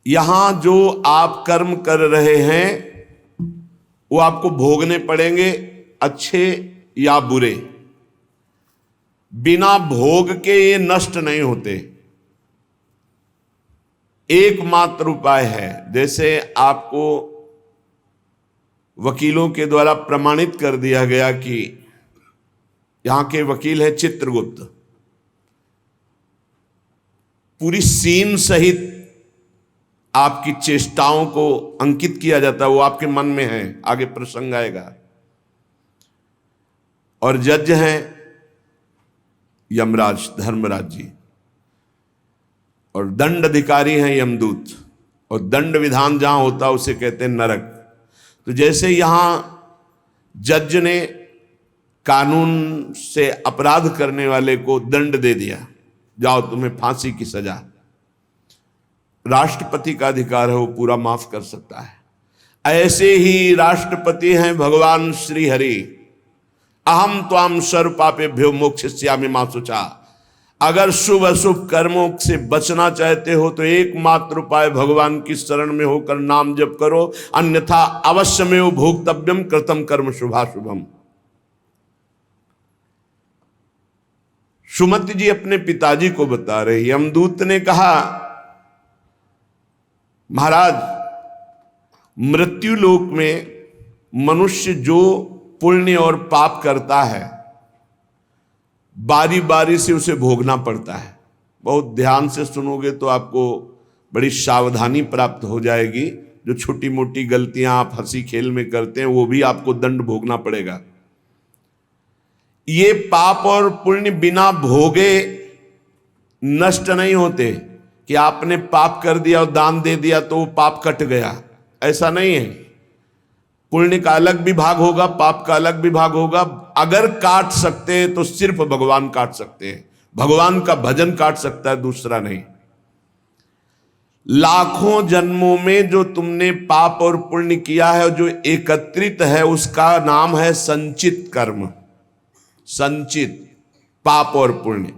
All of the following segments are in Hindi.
यहां जो आप कर्म कर रहे हैं वो आपको भोगने पड़ेंगे, अच्छे या बुरे। बिना भोग के ये नष्ट नहीं होते। एकमात्र उपाय है, जैसे आपको वकीलों के द्वारा प्रमाणित कर दिया गया कि यहां के वकील है चित्रगुप्त, पूरी सीन सहित आपकी चेष्टाओं को अंकित किया जाता है, वो आपके मन में है, आगे प्रसंग आएगा। और जज हैं यमराज, धर्मराज जी, और दंड अधिकारी हैं यमदूत, और दंड विधान जहां होता है उसे कहते हैं नरक। तो जैसे यहां जज ने कानून से अपराध करने वाले को दंड दे दिया, जाओ तुम्हें फांसी की सजा, राष्ट्रपति का अधिकार है, वो पूरा माफ कर सकता है। ऐसे ही राष्ट्रपति हैं भगवान श्री हरि। अहम त्वाम सर्व पापेभ्यो मोक्षयिष्यामि मा शुचा। अगर शुभ अशुभ कर्मों से बचना चाहते हो तो एकमात्र उपाय भगवान की शरण में होकर नाम जप करो, अन्यथा अवश्यमेव भोक्तव्यम कृतम कर्म शुभाशुभम। सुमति जी अपने पिताजी को बता रहे, यमदूत ने कहा महाराज, मृत्यु लोक में मनुष्य जो पुण्य और पाप करता है बारी बारी से उसे भोगना पड़ता है। बहुत ध्यान से सुनोगे तो आपको बड़ी सावधानी प्राप्त हो जाएगी। जो छोटी मोटी गलतियां आप हंसी खेल में करते हैं वो भी आपको दंड भोगना पड़ेगा। ये पाप और पुण्य बिना भोगे नष्ट नहीं होते कि आपने पाप कर दिया और दान दे दिया तो वो पाप कट गया, ऐसा नहीं है। पुण्य का अलग विभाग होगा, पाप का अलग विभाग होगा। अगर काट सकते हैं तो सिर्फ भगवान काट सकते हैं, भगवान का भजन काट सकता है, दूसरा नहीं। लाखों जन्मों में जो तुमने पाप और पुण्य किया है, जो एकत्रित है, उसका नाम है संचित कर्म। संचित पाप और पुण्य,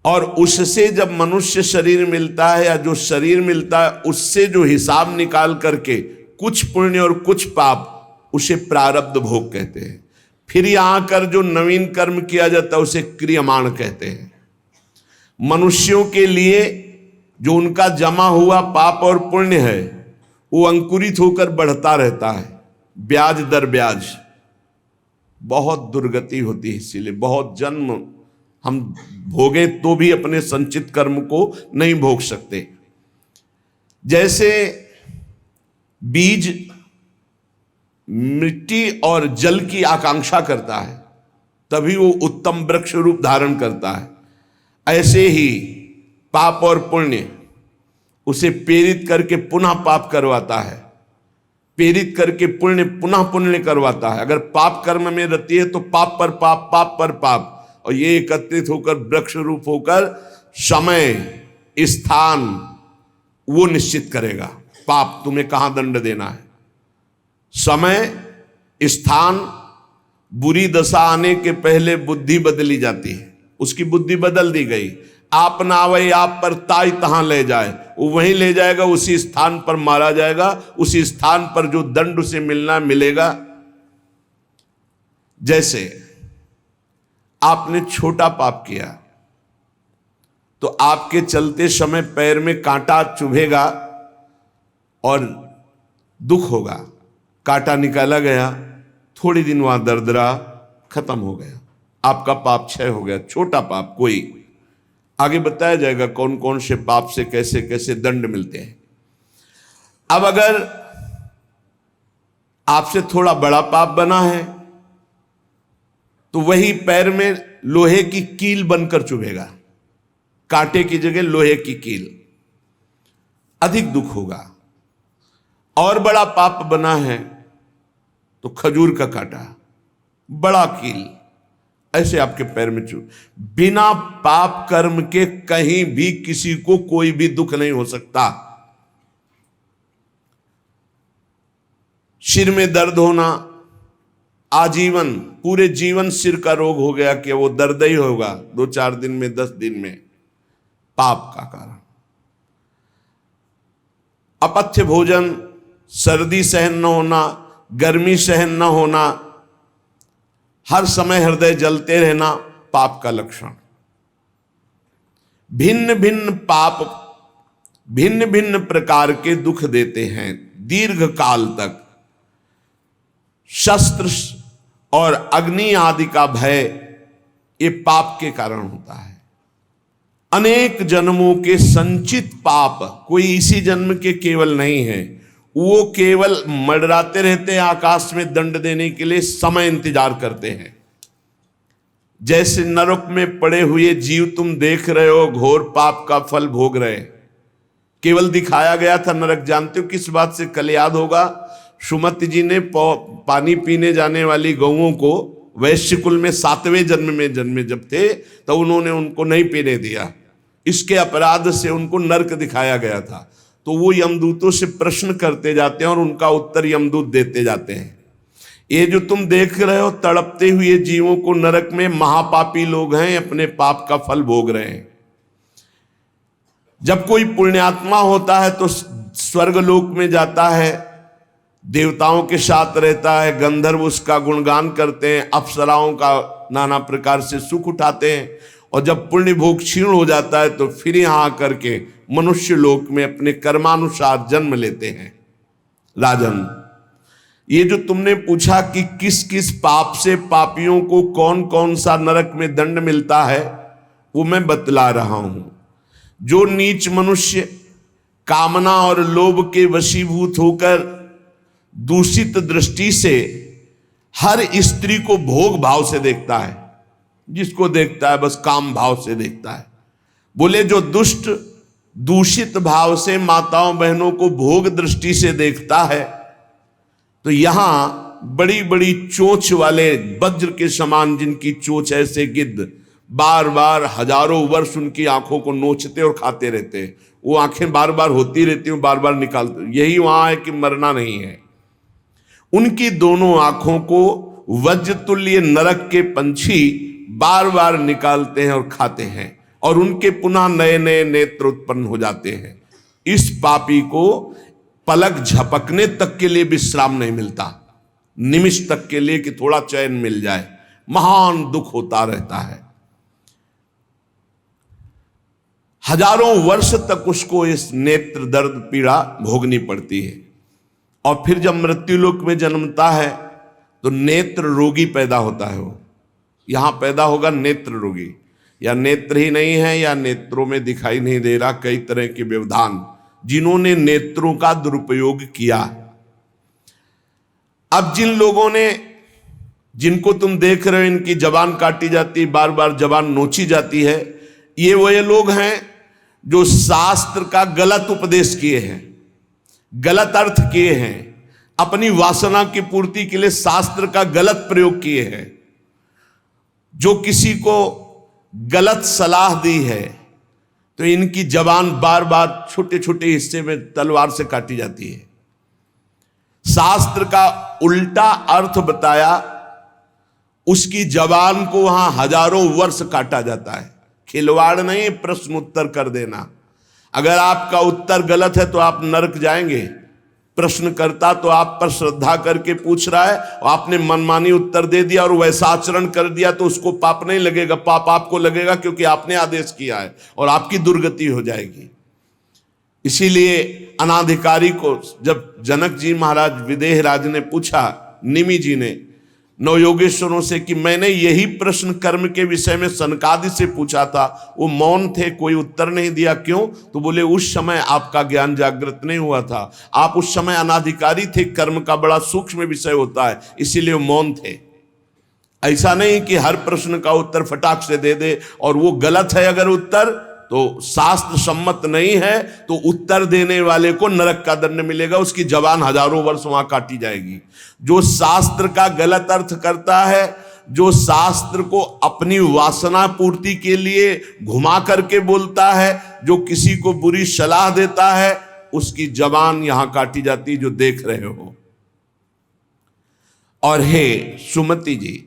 और उससे जब मनुष्य शरीर मिलता है या जो शरीर मिलता है उससे जो हिसाब निकाल करके कुछ पुण्य और कुछ पाप, उसे प्रारब्ध भोग कहते हैं। फिर यहां कर जो नवीन कर्म किया जाता है उसे क्रियमाण कहते हैं। मनुष्यों के लिए जो उनका जमा हुआ पाप और पुण्य है वो अंकुरित होकर बढ़ता रहता है, ब्याज दर ब्याज। बहुत दुर्गति होती है, इसीलिए बहुत जन्म हम भोगे तो भी अपने संचित कर्म को नहीं भोग सकते। जैसे बीज मिट्टी और जल की आकांक्षा करता है तभी वो उत्तम वृक्ष रूप धारण करता है, ऐसे ही पाप और पुण्य उसे प्रेरित करके पुनः पाप करवाता है, प्रेरित करके पुण्य पुनः पुण्य करवाता है। अगर पाप कर्म में रहती है तो पाप पर पाप, पाप पर पाप, और ये एकत्रित होकर वृक्ष रूप होकर समय स्थान वो निश्चित करेगा। पाप तुम्हें कहां दंड देना है, समय स्थान। बुरी दशा आने के पहले बुद्धि बदली जाती है, उसकी बुद्धि बदल दी गई। आप ना आवे आप पर ताई तहां ले जाए, वो वहीं ले जाएगा, उसी स्थान पर मारा जाएगा, उसी स्थान पर जो दंड उसे मिलना मिलेगा। जैसे आपने छोटा पाप किया तो आपके चलते समय पैर में कांटा चुभेगा और दुख होगा। कांटा निकाला गया, थोड़ी दिन वहां दर्द रहा, खत्म हो गया, आपका पाप क्षय हो गया। छोटा पाप कोई, आगे बताया जाएगा कौन कौन से पाप से कैसे कैसे दंड मिलते हैं। अब अगर आपसे थोड़ा बड़ा पाप बना है तो वही पैर में लोहे की कील बनकर चुभेगा, कांटे की जगह लोहे की कील, अधिक दुख होगा। और बड़ा पाप बना है तो खजूर का कांटा, बड़ा कील, ऐसे आपके पैर में चुभ। बिना पाप कर्म के कहीं भी किसी को कोई भी दुख नहीं हो सकता। सिर में दर्द होना, आजीवन पूरे जीवन सिर का रोग हो गया कि वो दर्द ही होगा 2-4 दिन में, 10 दिन में, पाप का कारण। अपथ्य भोजन, सर्दी सहन न होना, गर्मी सहन न होना, हर समय हृदय जलते रहना पाप का लक्षण। भिन्न भिन्न पाप भिन्न भिन्न प्रकार के दुख देते हैं दीर्घ काल तक। शस्त्र और अग्नि आदि का भय ये पाप के कारण होता है। अनेक जन्मों के संचित पाप, कोई इसी जन्म के केवल नहीं है, वो केवल मंडराते रहते हैं आकाश में दंड देने के लिए, समय इंतजार करते हैं। जैसे नरक में पड़े हुए जीव तुम देख रहे हो, घोर पाप का फल भोग रहे, केवल दिखाया गया था नरक। जानते हो किस बात से? कल याद होगा, सुमति जी ने पानी पीने जाने वाली गौओं को वैश्य कुल में 7वें जन्म में जन्मे जब थे, तो उन्होंने उनको नहीं पीने दिया। इसके अपराध से उनको नरक दिखाया गया था। तो वो यमदूतों से प्रश्न करते जाते हैं और उनका उत्तर यमदूत देते जाते हैं। ये जो तुम देख रहे हो तड़पते हुए जीवों को नरक में, महापापी लोग हैं, अपने पाप का फल भोग रहे हैं। जब कोई पुण्यात्मा होता है तो स्वर्गलोक में जाता है, देवताओं के साथ रहता है, गंधर्व उसका गुणगान करते हैं, अप्सराओं का नाना प्रकार से सुख उठाते हैं। और जब पुण्य भोग क्षीण हो जाता है तो फिर यहाँ आकर के मनुष्य लोक में अपने कर्मानुसार जन्म लेते हैं। राजन, ये जो तुमने पूछा कि किस किस पाप से पापियों को कौन कौन सा नरक में दंड मिलता है, वो मैं बतला रहा हूं। जो नीच मनुष्य कामना और लोभ के वशीभूत होकर दूषित दृष्टि से हर स्त्री को भोग भाव से देखता है, जिसको देखता है बस काम भाव से देखता है। बोले जो दुष्ट दूषित भाव से माताओं बहनों को भोग दृष्टि से देखता है, तो यहां बड़ी बड़ी चोंच वाले वज्र के समान जिनकी चोंच ऐसे गिद्ध बार बार हजारों वर्ष उनकी आंखों को नोचते और खाते रहते हैं। वो आंखें बार बार होती रहती हैं, बार बार निकालते, यही वहां है कि मरना नहीं है। उनकी दोनों आंखों को वज्र तुल्य नरक के पंछी बार बार निकालते हैं और खाते हैं, और उनके पुनः नए नए नेत्र उत्पन्न हो जाते हैं। इस पापी को पलक झपकने तक के लिए विश्राम नहीं मिलता, निमिष तक के लिए कि थोड़ा चैन मिल जाए, महान दुख होता रहता है। हजारों वर्ष तक उसको इस नेत्र दर्द पीड़ा भोगनी पड़ती है। और फिर जब मृत्युलोक में जन्मता है तो नेत्र रोगी पैदा होता है। वो यहां पैदा होगा नेत्र रोगी, या नेत्र ही नहीं है या नेत्रों में दिखाई नहीं दे रहा, कई तरह के व्यवधान, जिन्होंने नेत्रों का दुरुपयोग किया। अब जिन लोगों ने, जिनको तुम देख रहे हो इनकी जबान काटी जाती, बार बार जबान नोची जाती है, ये वही लोग हैं जो शास्त्र का गलत उपदेश किए हैं, गलत अर्थ किए हैं, अपनी वासना की पूर्ति के लिए शास्त्र का गलत प्रयोग किए हैं। जो किसी को गलत सलाह दी है तो इनकी जबान बार बार छोटे छोटे हिस्से में तलवार से काटी जाती है। शास्त्र का उल्टा अर्थ बताया, उसकी जबान को वहां हजारों वर्ष काटा जाता है। खिलवाड़ नहीं, प्रश्न उत्तर कर देना। अगर आपका उत्तर गलत है तो आप नरक जाएंगे। प्रश्न करता तो आप पर श्रद्धा करके पूछ रहा है, और आपने मनमानी उत्तर दे दिया और वैसा आचरण कर दिया तो उसको पाप नहीं लगेगा, पाप आपको लगेगा क्योंकि आपने आदेश किया है, और आपकी दुर्गति हो जाएगी। इसीलिए अनाधिकारी को जब जनक जी महाराज विदेह राज ने पूछा, निमि जी ने नवयोगेश्वरों से कि मैंने यही प्रश्न कर्म के विषय में सनकादि से पूछा था, वो मौन थे, कोई उत्तर नहीं दिया, क्यों? तो बोले उस समय आपका ज्ञान जागृत नहीं हुआ था, आप उस समय अनाधिकारी थे, कर्म का बड़ा सूक्ष्म विषय होता है, इसीलिए वो मौन थे। ऐसा नहीं कि हर प्रश्न का उत्तर फटाक से दे दे, और वो गलत है अगर उत्तर तो शास्त्र सम्मत नहीं है तो उत्तर देने वाले को नरक का दंड मिलेगा, उसकी जबान हजारों वर्ष वहां काटी जाएगी। जो शास्त्र का गलत अर्थ करता है, जो शास्त्र को अपनी वासना पूर्ति के लिए घुमा करके बोलता है, जो किसी को बुरी सलाह देता है, उसकी जबान यहां काटी जाती, जो देख रहे हो। और हे सुमति जी,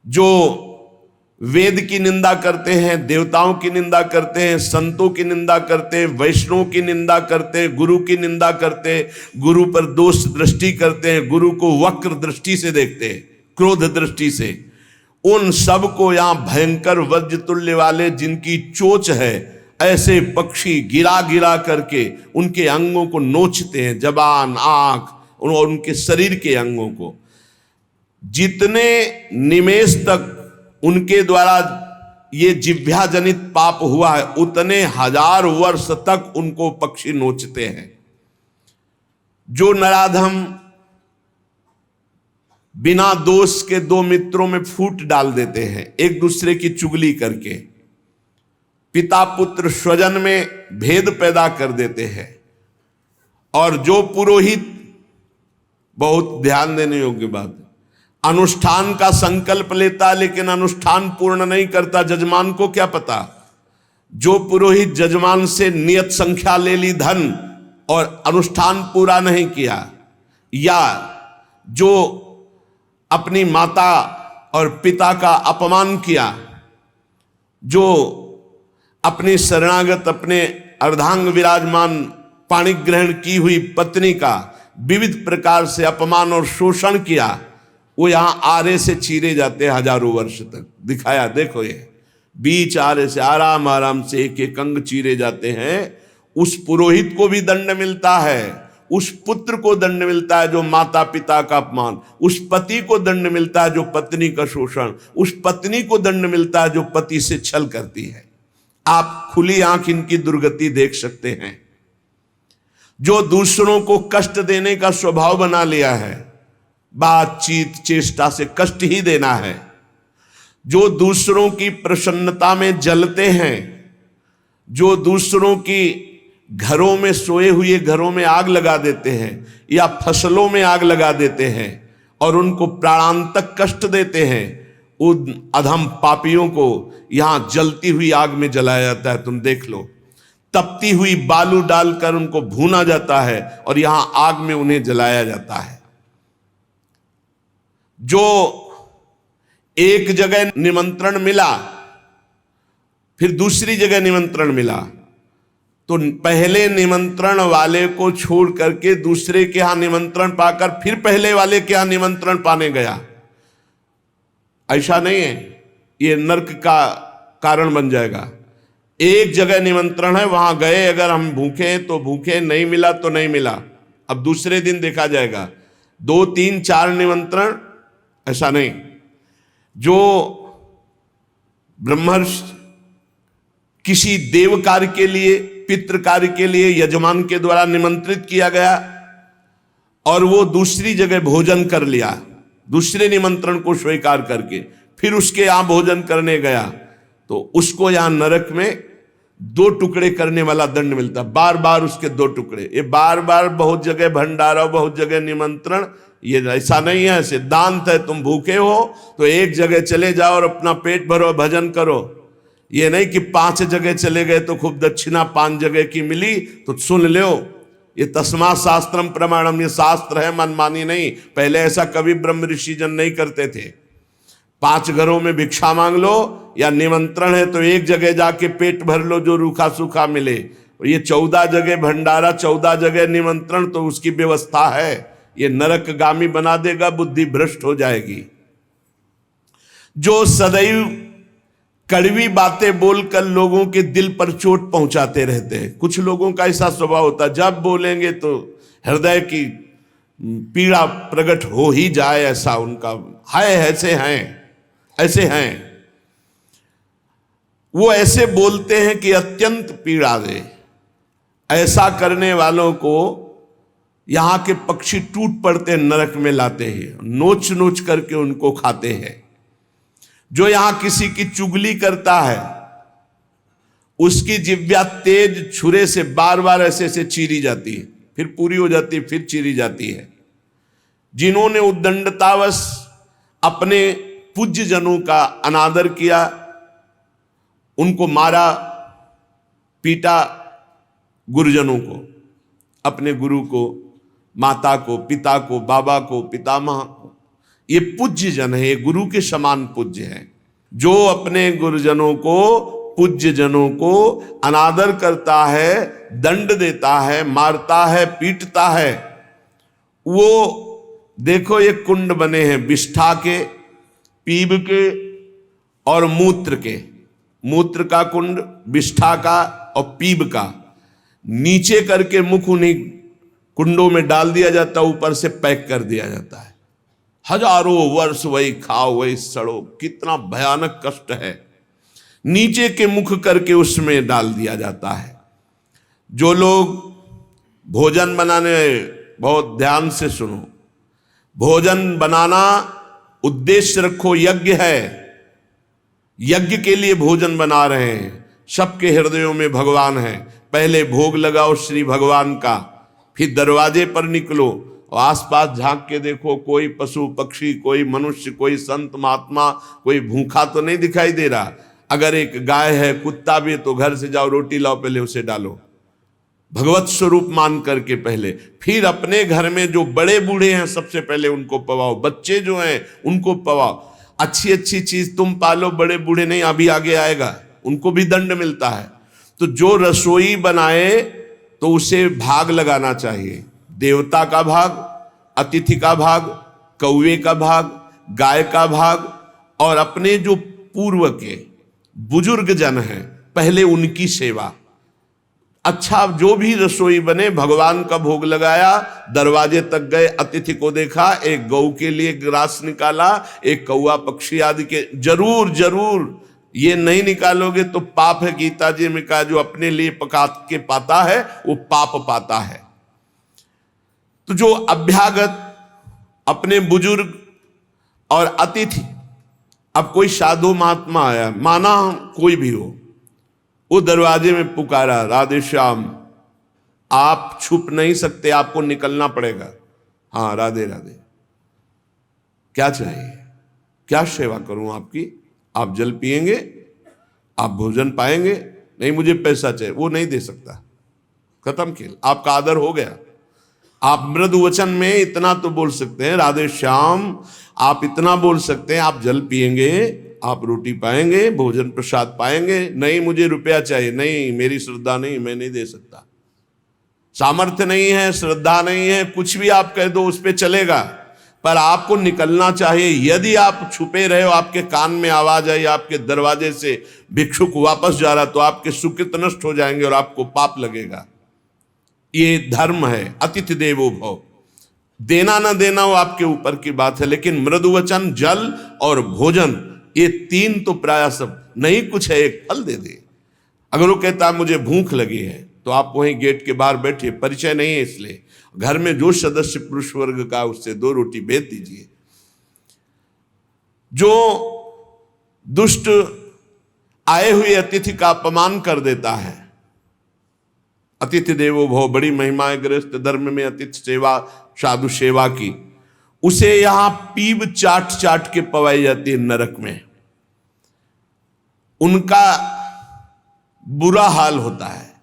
जो वेद की निंदा करते हैं, देवताओं की निंदा करते हैं, संतों की निंदा करते हैं, वैष्णव की निंदा करते हैं, गुरु की निंदा करते हैं, गुरु पर दोष दृष्टि करते हैं, गुरु को वक्र दृष्टि से देखते हैं, क्रोध दृष्टि से। उन सब को यहां भयंकर वज्र तुल्य वाले जिनकी चोंच है, ऐसे पक्षी गिरा गिरा करके उनके अंगों को नोचते हैं, जबान, आंख और उनके शरीर के अंगों को। जितने निमेष तक उनके द्वारा ये जिह्वा जनित पाप हुआ है, उतने 1000 वर्ष तक उनको पक्षी नोचते हैं। जो नराधम बिना दोष के दो मित्रों में फूट डाल देते हैं, एक दूसरे की चुगली करके, पिता पुत्र स्वजन में भेद पैदा कर देते हैं। और जो पुरोहित, बहुत ध्यान देने योग्य बात है, अनुष्ठान का संकल्प लेता लेकिन अनुष्ठान पूर्ण नहीं करता, जजमान को क्या पता। जो पुरोहित जजमान से नियत संख्या ले ली धन और अनुष्ठान पूरा नहीं किया, या जो अपनी माता और पिता का अपमान किया, जो अपनी शरणागत, अपने अर्धांग विराजमान पाणि ग्रहण की हुई पत्नी का विविध प्रकार से अपमान और शोषण किया, वो यहां आरे से चीरे जाते हैं 1000 वर्ष तक। दिखाया, देखो ये बीच आरे से आराम आराम से एक एक अंग चीरे जाते हैं। उस पुरोहित को भी दंड मिलता है, उस पुत्र को दंड मिलता है जो माता पिता का अपमान, उस पति को दंड मिलता है जो पत्नी का शोषण, उस पत्नी को दंड मिलता है जो पति से छल करती है। आप खुली आंख इनकी दुर्गति देख सकते हैं। जो दूसरों को कष्ट देने का स्वभाव बना लिया है, बातचीत चेष्टा से कष्ट ही देना है, जो दूसरों की प्रसन्नता में जलते हैं, जो दूसरों की घरों में, सोए हुए घरों में आग लगा देते हैं या फसलों में आग लगा देते हैं और उनको प्राणांतक कष्ट देते हैं, उन अधम पापियों को यहां जलती हुई आग में जलाया जाता है। तुम देख लो, तपती हुई बालू डालकर उनको भूना जाता है और यहां आग में उन्हें जलाया जाता है। जो एक जगह निमंत्रण मिला, फिर दूसरी जगह निमंत्रण मिला, तो पहले निमंत्रण वाले को छोड़ करके दूसरे के यहां निमंत्रण पाकर फिर पहले वाले के यहां निमंत्रण पाने गया, ऐसा नहीं है। ये नरक का कारण बन जाएगा। एक जगह निमंत्रण है, वहां गए, अगर हम भूखे हैं तो भूखे, नहीं मिला तो नहीं मिला, अब दूसरे दिन देखा जाएगा। 2, 3, 4 निमंत्रण, ऐसा नहीं। जो ब्रह्मर्षि किसी देव कार्य के लिए, पितृ कार्य के लिए यजमान के द्वारा निमंत्रित किया गया और वो दूसरी जगह भोजन कर लिया, दूसरे निमंत्रण को स्वीकार करके फिर उसके यहां भोजन करने गया, तो उसको यहां नरक में 2 टुकड़े करने वाला दंड मिलता। बार बार उसके 2 टुकड़े, ये बार बार बहुत जगह भंडारा, बहुत जगह निमंत्रण, ये ऐसा नहीं है। सिद्धांत है, तुम भूखे हो तो एक जगह चले जाओ और अपना पेट भरो, भजन करो। ये नहीं कि 5 जगह चले गए तो खूब दक्षिणा 5 जगह की मिली तो सुन लो। ये तस्मा शास्त्रम प्रमाणम, ये शास्त्र है, मनमानी नहीं। पहले ऐसा कभी ब्रह्म ऋषि जन नहीं करते थे। 5 घरों में भिक्षा मांग लो, या निमंत्रण है तो एक जगह जाके पेट भर लो जो रूखा सूखा मिले। ये 14 जगह भंडारा, 14 जगह निमंत्रण, तो उसकी व्यवस्था है। ये नरकगामी बना देगा, बुद्धि भ्रष्ट हो जाएगी। जो सदैव कड़वी बातें बोलकर लोगों के दिल पर चोट पहुंचाते रहते हैं, कुछ लोगों का ऐसा स्वभाव होता है, जब बोलेंगे तो हृदय की पीड़ा प्रकट हो ही जाए, ऐसा उनका है। ऐसे हैं वो, ऐसे बोलते हैं कि अत्यंत पीड़ा दे। ऐसा करने वालों को यहां के पक्षी टूट पड़ते नरक में लाते हैं, नोच नोच करके उनको खाते हैं। जो यहां किसी की चुगली करता है, उसकी जिह्वा तेज छुरे से बार बार ऐसे चीरी जाती है, फिर पूरी हो जाती है, फिर चीरी जाती है। जिन्होंने उद्दंडतावश अपने पूज्य जनों का अनादर किया, उनको मारा, पीटा, गुरुजनों को, अपने गुरु को, माता को, पिता को, बाबा को, पितामह को, ये पूज्य जन है, ये गुरु के समान पूज्य है। जो अपने गुरुजनों को, पूज्य जनों को अनादर करता है, दंड देता है, मारता है, पीटता है, वो देखो ये कुंड बने हैं विष्ठा के, पीब के और मूत्र के। मूत्र का कुंड, विष्ठा का और पीब का। नीचे करके मुख उन्हीं कुंडों में डाल दिया जाता है, ऊपर से पैक कर दिया जाता है। हजारों वर्ष वही खाओ वही सड़ो, कितना भयानक कष्ट है। नीचे के मुख करके उसमें डाल दिया जाता है। जो लोग भोजन बनाने, बहुत ध्यान से सुनो, भोजन बनाना उद्देश्य रखो, यज्ञ है, यज्ञ के लिए भोजन बना रहे हैं। सबके हृदयों में भगवान है। पहले भोग लगाओ श्री भगवान का, फिर दरवाजे पर निकलो और आसपास झांक के देखो, कोई पशु पक्षी, कोई मनुष्य, कोई संत महात्मा, कोई भूखा तो नहीं दिखाई दे रहा। अगर एक गाय है, कुत्ता भी है, तो घर से जाओ, रोटी लाओ, पहले उसे डालो, भगवत स्वरूप मान करके पहले। फिर अपने घर में जो बड़े बूढ़े हैं सबसे पहले उनको पवाओ, बच्चे जो हैं उनको पवाओ। अच्छी अच्छी चीज तुम पालो, बड़े बूढ़े नहीं, अभी आगे आएगा, उनको भी दंड मिलता है। तो जो रसोई बनाए तो उसे भाग लगाना चाहिए, देवता का भाग, अतिथि का भाग, कौवे का भाग, गाय का भाग, और अपने जो पूर्व के बुजुर्ग जन हैं पहले उनकी सेवा। अच्छा, जो भी रसोई बने, भगवान का भोग लगाया, दरवाजे तक गए, अतिथि को देखा, एक गौ के लिए ग्रास निकाला, एक कौवा पक्षी आदि के, जरूर जरूर ये नहीं निकालोगे तो पाप है। गीता जी में कहा जो अपने लिए पका के पाता है वो पाप पाता है। तो जो अभ्यागत, अपने बुजुर्ग और अतिथि, अब कोई साधु महात्मा आया, माना कोई भी हो, वो दरवाजे में पुकारा, राधे श्याम, आप छुप नहीं सकते, आपको निकलना पड़ेगा। हाँ राधे राधे, क्या चाहिए, क्या सेवा करूं आपकी? आप जल पिएंगे, आप भोजन पाएंगे? नहीं मुझे पैसा चाहिए। वो नहीं दे सकता, खत्म खेल, आपका आदर हो गया। आप मृदु वचन में इतना तो बोल सकते हैं, राधे श्याम, आप इतना बोल सकते हैं, आप जल पिएंगे, आप रोटी पाएंगे, भोजन प्रसाद पाएंगे। नहीं मुझे रुपया चाहिए, नहीं मेरी श्रद्धा नहीं, मैं नहीं दे सकता, सामर्थ्य नहीं है, श्रद्धा नहीं है, कुछ भी आप कह दो उस पर चलेगा, पर आपको निकलना चाहिए। यदि आप छुपे रहे हो, आपके कान में आवाज आई, आपके दरवाजे से भिक्षुक वापस जा रहा, तो आपके सुकृत नष्ट हो जाएंगे और आपको पाप लगेगा। ये धर्म है, अतिथि देवो भव। देना ना देना वो आपके ऊपर की बात है, लेकिन मृदु वचन, जल और भोजन, ये तीन तो प्राय सब, नहीं कुछ है एक फल दे दे। अगर वो कहता है मुझे भूख लगी है, तो आप वहीं गेट के बाहर बैठिए, परिचय नहीं है इसलिए, घर में जो सदस्य पुरुष वर्ग का, उससे 2 रोटी भेज दीजिए। जो दुष्ट आए हुए अतिथि का अपमान कर देता है, अतिथि देवो भव, बड़ी महिमा है गृहस्थ धर्म में अतिथि सेवा, साधु सेवा की, उसे यहां पीब चाट चाट के पवाई जाती है नरक में। उनका बुरा हाल होता है,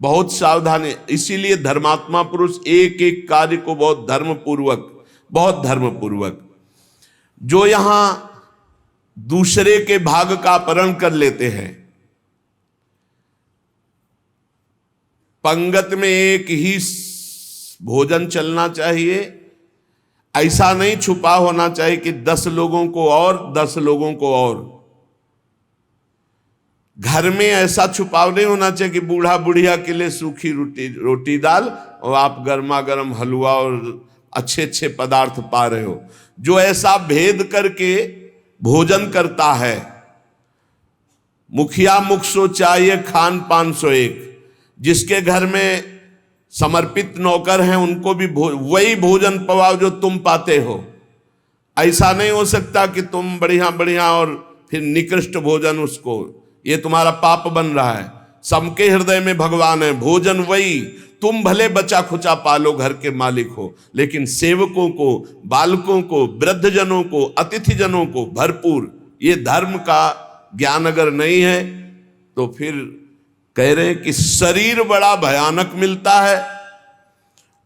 बहुत सावधानी। इसीलिए धर्मात्मा पुरुष एक एक कार्य को बहुत धर्मपूर्वक, जो यहां दूसरे के भाग का अपहरण कर लेते हैं, पंगत में एक ही भोजन चलना चाहिए, ऐसा नहीं छुपा होना चाहिए कि 10 लोगों को और 10 लोगों को और। घर में ऐसा छुपाव नहीं होना चाहिए कि बूढ़ा बुढ़िया के लिए सूखी रोटी दाल और आप गर्मा गर्म हलवा और अच्छे अच्छे पदार्थ पा रहे हो। जो ऐसा भेद करके भोजन करता है, मुखिया मुख सो चाहिए, खान पान सो एक। जिसके घर में समर्पित नौकर हैं उनको भी वही भोजन पवाओ जो तुम पाते हो। ऐसा नहीं हो सकता कि तुम बढ़िया बढ़िया और फिर निकृष्ट भोजन उसको, ये तुम्हारा पाप बन रहा है। सबके हृदय में भगवान है, भोजन वही, तुम भले बचा खुचा पालो, घर के मालिक हो, लेकिन सेवकों को, बालकों को, वृद्धजनों को, अतिथि जनों को भरपूर। ये धर्म का ज्ञान अगर नहीं है तो फिर कह रहे हैं कि शरीर बड़ा भयानक मिलता है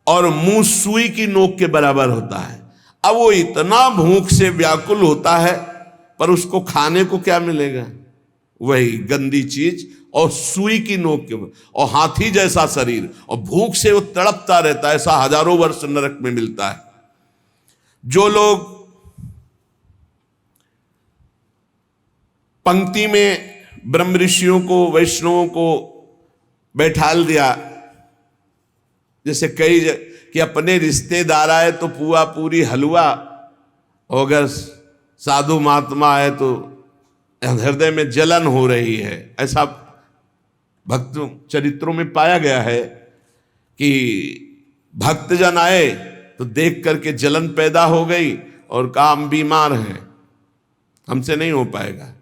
और मुंह सुई की नोक के बराबर होता है। अब वो इतना भूख से व्याकुल होता है पर उसको खाने को क्या मिलेगा? वही गंदी चीज और सुई की नोक के और हाथी जैसा शरीर और भूख से वो तड़पता रहता है। ऐसा हजारों वर्ष नरक में मिलता है। जो लोग पंक्ति में ब्रह्म ऋषियों को, वैष्णवों को बैठाल दिया, जैसे कई कि अपने रिश्तेदार आए तो पुआ पूरी हलवा, और अगर साधु महात्मा आए तो हृदय में जलन हो रही है। ऐसा भक्त चरित्रों में पाया गया है कि भक्तजन आए तो देख करके जलन पैदा हो गई और कहा हम बीमार हैं, हमसे नहीं हो पाएगा।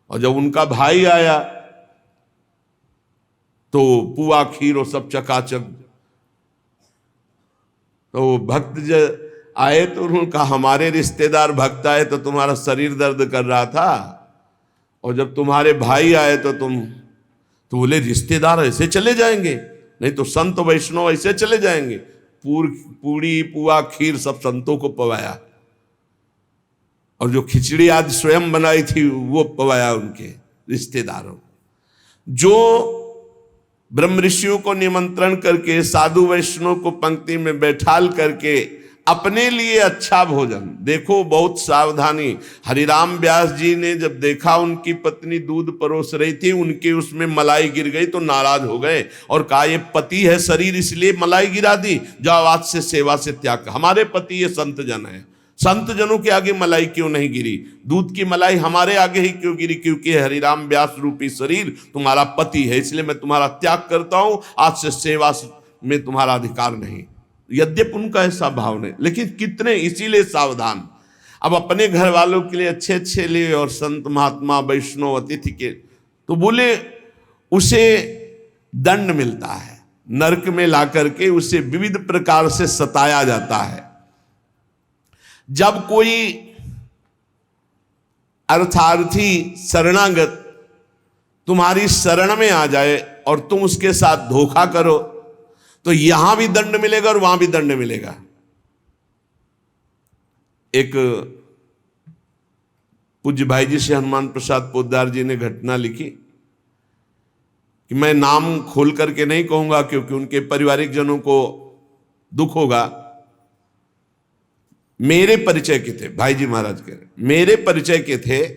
और जब उनका भाई आया तो पुआ खीर और सब चकाचक, तो भक्त आए तो उन्होंने कहा हमारे रिश्तेदार भक्त आए तो तुम्हारा शरीर दर्द कर रहा था, और जब तुम्हारे भाई आए तो बोले रिश्तेदार ऐसे चले जाएंगे? नहीं तो संत वैष्णव ऐसे चले जाएंगे। पूड़ी पुआ खीर सब संतों को पवाया, और जो खिचड़ी आदि स्वयं बनाई थी वो पवाया उनके रिश्तेदारों। जो ब्रह्म ऋषियों को निमंत्रण करके, साधु वैष्णव को पंक्ति में बैठाल करके अपने लिए अच्छा भोजन, देखो बहुत सावधानी। हरिराम व्यास जी ने जब देखा उनकी पत्नी दूध परोस रही थी, उनके उसमें मलाई गिर गई तो नाराज हो गए और कहा ये पति है शरीर इसलिए मलाई गिरा दी, जाओ आज से सेवा से त्याग। हमारे पति ये संत जन है, संत जनों के आगे मलाई क्यों नहीं गिरी? दूध की मलाई हमारे आगे ही क्यों गिरी? क्योंकि हरिराम व्यास रूपी शरीर तुम्हारा पति है, इसलिए मैं तुम्हारा त्याग करता हूं, आज से सेवा में तुम्हारा अधिकार नहीं। यद्यपि उनका ऐसा भाव नहीं, लेकिन कितने इसीलिए सावधान। अब अपने घर वालों के लिए अच्छे अच्छे लिए और संत महात्मा वैष्णव अतिथि के, तो बोले उसे दंड मिलता है, नरक में ला करके उसे विविध प्रकार से सताया जाता है। जब कोई अर्थार्थी शरणागत तुम्हारी शरण में आ जाए और तुम उसके साथ धोखा करो तो यहां भी दंड मिलेगा और वहां भी दंड मिलेगा। एक पूज्य भाई जी से हनुमान प्रसाद पोद्दार जी ने घटना लिखी कि मैं नाम खोल करके नहीं कहूंगा क्योंकि उनके पारिवारिक जनों को दुख होगा। मेरे परिचय के थे भाई जी महाराज के, मेरे परिचय के थे,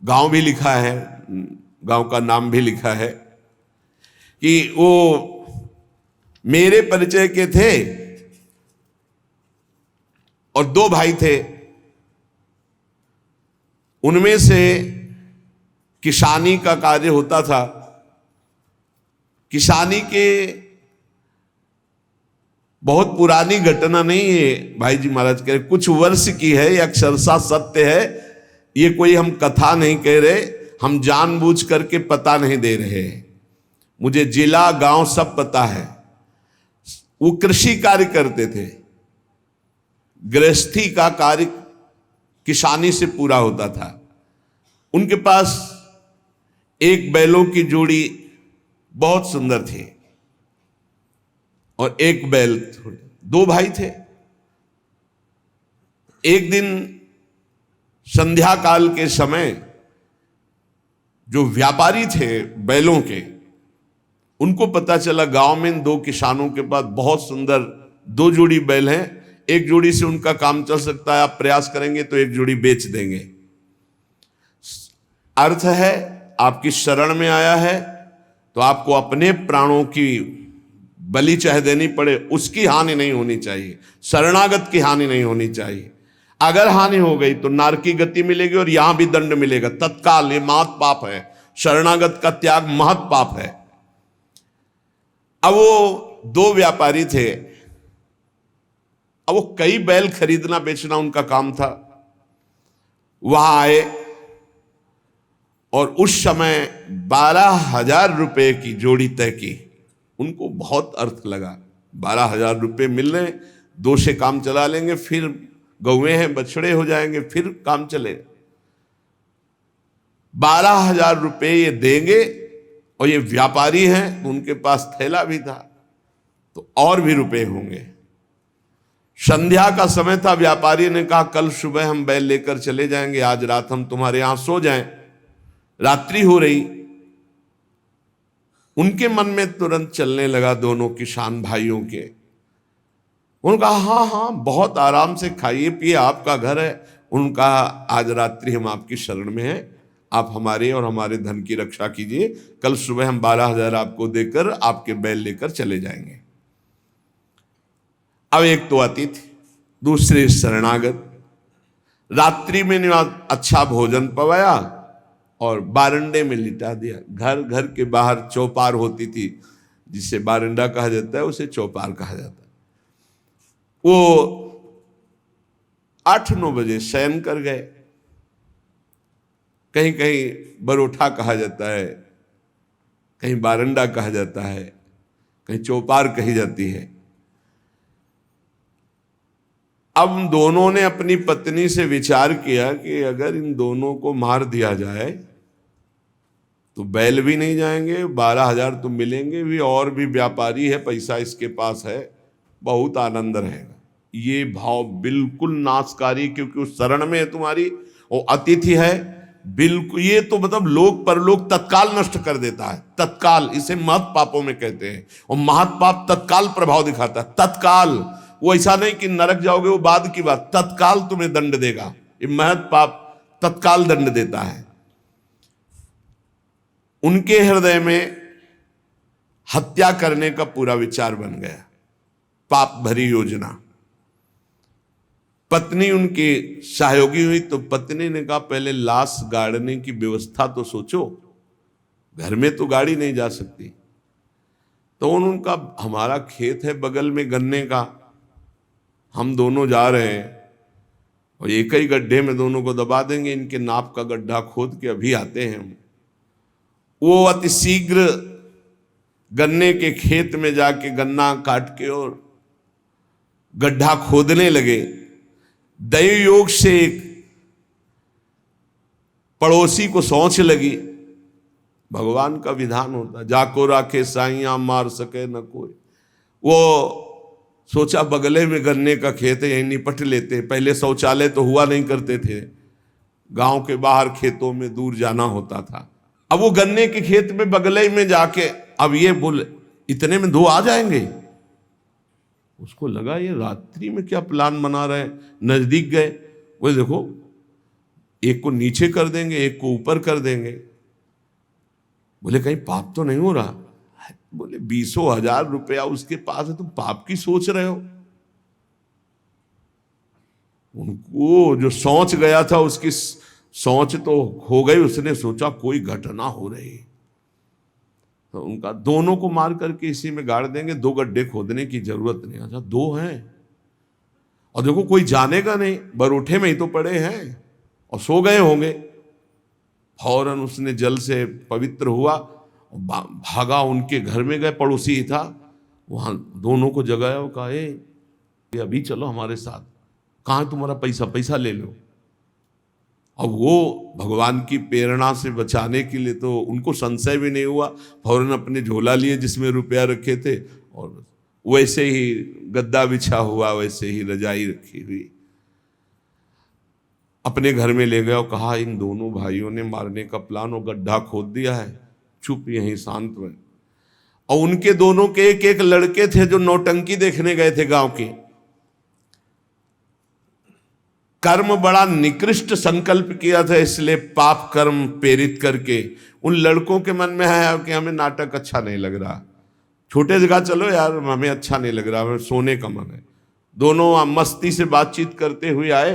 गांव भी लिखा है, गांव का नाम भी लिखा है कि वो मेरे परिचय के थे और दो भाई थे। उनमें से किसानी का कार्य होता था। किसानी के बहुत पुरानी घटना नहीं है, भाई जी महाराज कह रहे कुछ वर्ष की है, ये अक्षरशः सत्य है। ये कोई हम कथा नहीं कह रहे, हम जानबूझ करके पता नहीं दे रहे। मुझे जिला गांव सब पता है। वो कृषि कार्य करते थे, गृहस्थी का कार्य किसानी से पूरा होता था। उनके पास एक बैलों की जोड़ी बहुत सुंदर थी और एक बैल, दो भाई थे। एक दिन संध्या काल के समय जो व्यापारी थे बैलों के, उनको पता चला गांव में दो किसानों के पास बहुत सुंदर दो जोड़ी बैल हैं, एक जोड़ी से उनका काम चल सकता है, आप प्रयास करेंगे तो एक जोड़ी बेच देंगे। अर्थ है आपकी शरण में आया है तो आपको अपने प्राणों की बलि चाहे देनी पड़े, उसकी हानि नहीं होनी चाहिए, शरणागत की हानि नहीं होनी चाहिए। अगर हानि हो गई तो नारकी गति मिलेगी और यहां भी दंड मिलेगा तत्काल। ये महत पाप है, शरणागत का त्याग महत पाप है। अब वो दो व्यापारी थे, अब वो कई बैल खरीदना बेचना उनका काम था। वहां आए और उस समय 12,000 रुपए की जोड़ी तय की। उनको बहुत अर्थ लगा, 12,000 रुपये मिल रहे, दो से काम चला लेंगे, फिर गौवे हैं बछड़े हो जाएंगे, फिर काम चलेगा। 12,000 रुपये ये देंगे और ये व्यापारी हैं तो उनके पास थैला भी था तो और भी रुपए होंगे। संध्या का समय था। व्यापारी ने कहा कल सुबह हम बैल लेकर चले जाएंगे, आज रात हम तुम्हारे यहां सो जाएं। रात्रि हो रही, उनके मन में तुरंत चलने लगा दोनों किसान भाइयों के। उन्होंने कहा हाँ हाँ बहुत आराम से खाइए पिए, आपका घर है। उन्होंने कहा आज रात्रि हम आपकी शरण में हैं, आप हमारे और हमारे धन की रक्षा कीजिए, कल सुबह हम 12,000 आपको देकर आपके बैल लेकर चले जाएंगे। अब एक तो अतिथि, दूसरे शरणागत। रात्रि में अच्छा भोजन पवाया और बारंडे में लिटा दिया। घर घर के बाहर चौपार होती थी, जिसे बारंडा कहा जाता है, उसे चौपार कहा जाता है। वो 8-9 बजे शयन कर गए। कहीं कहीं बरोठा कहा जाता है, कहीं बारंडा कहा जाता है, कहीं चौपार कही जाती है। अब दोनों ने अपनी पत्नी से विचार किया कि अगर इन दोनों को मार दिया जाए तो बैल भी नहीं जाएंगे, 12,000 तो मिलेंगे भी, और भी व्यापारी है, पैसा इसके पास है, बहुत आनंद रहेगा। ये भाव बिल्कुल नाशकारी, क्योंकि उस शरण में है तुम्हारी, वो अतिथि है बिल्कुल। ये तो मतलब लोक परलोक तत्काल नष्ट कर देता है, तत्काल। इसे महत् पापों में कहते हैं, और महत् पाप तत्काल प्रभाव दिखाता है, तत्काल। वो ऐसा नहीं कि नरक जाओगे वो बाद की बात, तत्काल तुम्हें दंड देगा। ये महत् पाप तत्काल दंड देता है। उनके हृदय में हत्या करने का पूरा विचार बन गया, पाप भरी योजना। पत्नी उनकी सहयोगी हुई तो पत्नी ने कहा पहले लाश गाड़ने की व्यवस्था तो सोचो, घर में तो गाड़ी नहीं जा सकती। तो उनका हमारा खेत है बगल में गन्ने का, हम दोनों जा रहे हैं और एक ही गड्ढे में दोनों को दबा देंगे, इनके नाप का गड्ढा खोद के अभी आते हैं हम। वो अति शीघ्र गन्ने के खेत में जाके गन्ना काट के और गड्ढा खोदने लगे। दैव योग से एक पड़ोसी को सोच लगी। भगवान का विधान होता, जाको राखे साइया मार सके न कोई। वो सोचा बगले में गन्ने का खेत है, यहीं निपट लेते। पहले शौचालय तो हुआ नहीं करते थे, गांव के बाहर खेतों में दूर जाना होता था। अब वो गन्ने के खेत में बगले में जाके, अब ये बोले इतने में 2 आ जाएंगे। उसको लगा ये रात्रि में क्या प्लान बना रहे हैं। नजदीक गए, वो देखो एक को नीचे कर देंगे, एक को ऊपर कर देंगे। बोले कहीं पाप तो नहीं हो रहा। बोले 20,000 रुपया उसके पास है, तुम पाप की सोच रहे हो। उनको जो सोच गया था उसकी सोच तो हो गई। उसने सोचा कोई घटना हो रही, तो उनका दोनों को मार करके इसी में गाड़ देंगे, 2 गड्ढे खोदने की जरूरत नहीं। अच्छा 2 हैं और देखो कोई जानेगा नहीं, बरोठे में ही तो पड़े हैं और सो गए होंगे। फौरन उसने जल से पवित्र हुआ, भागा उनके घर में गए, पड़ोसी ही था, वहां दोनों को जगाया और कहा ये अभी चलो हमारे साथ, कहाँ है तुम्हारा पैसा, पैसा ले लो। अब वो भगवान की प्रेरणा से बचाने के लिए तो उनको संशय भी नहीं हुआ, फौरन अपने झोला लिए जिसमें रुपया रखे थे, और वैसे ही गद्दा बिछा हुआ, वैसे ही रजाई रखी हुई अपने घर में ले गया और कहा इन दोनों भाइयों ने मारने का प्लान और गड्ढा खोद दिया है, चुप यहीं शांत में। और उनके दोनों के एक एक लड़के थे जो नौटंकी देखने गए थे गांव के। कर्म बड़ा निकृष्ट संकल्प किया था, इसलिए पाप कर्म प्रेरित करके उन लड़कों के मन में है कि हमें नाटक अच्छा नहीं लग रहा, छोटे जगह चलो यार, हमें अच्छा नहीं लग रहा, हमें सोने का मन है। दोनों मस्ती से बातचीत करते हुए आए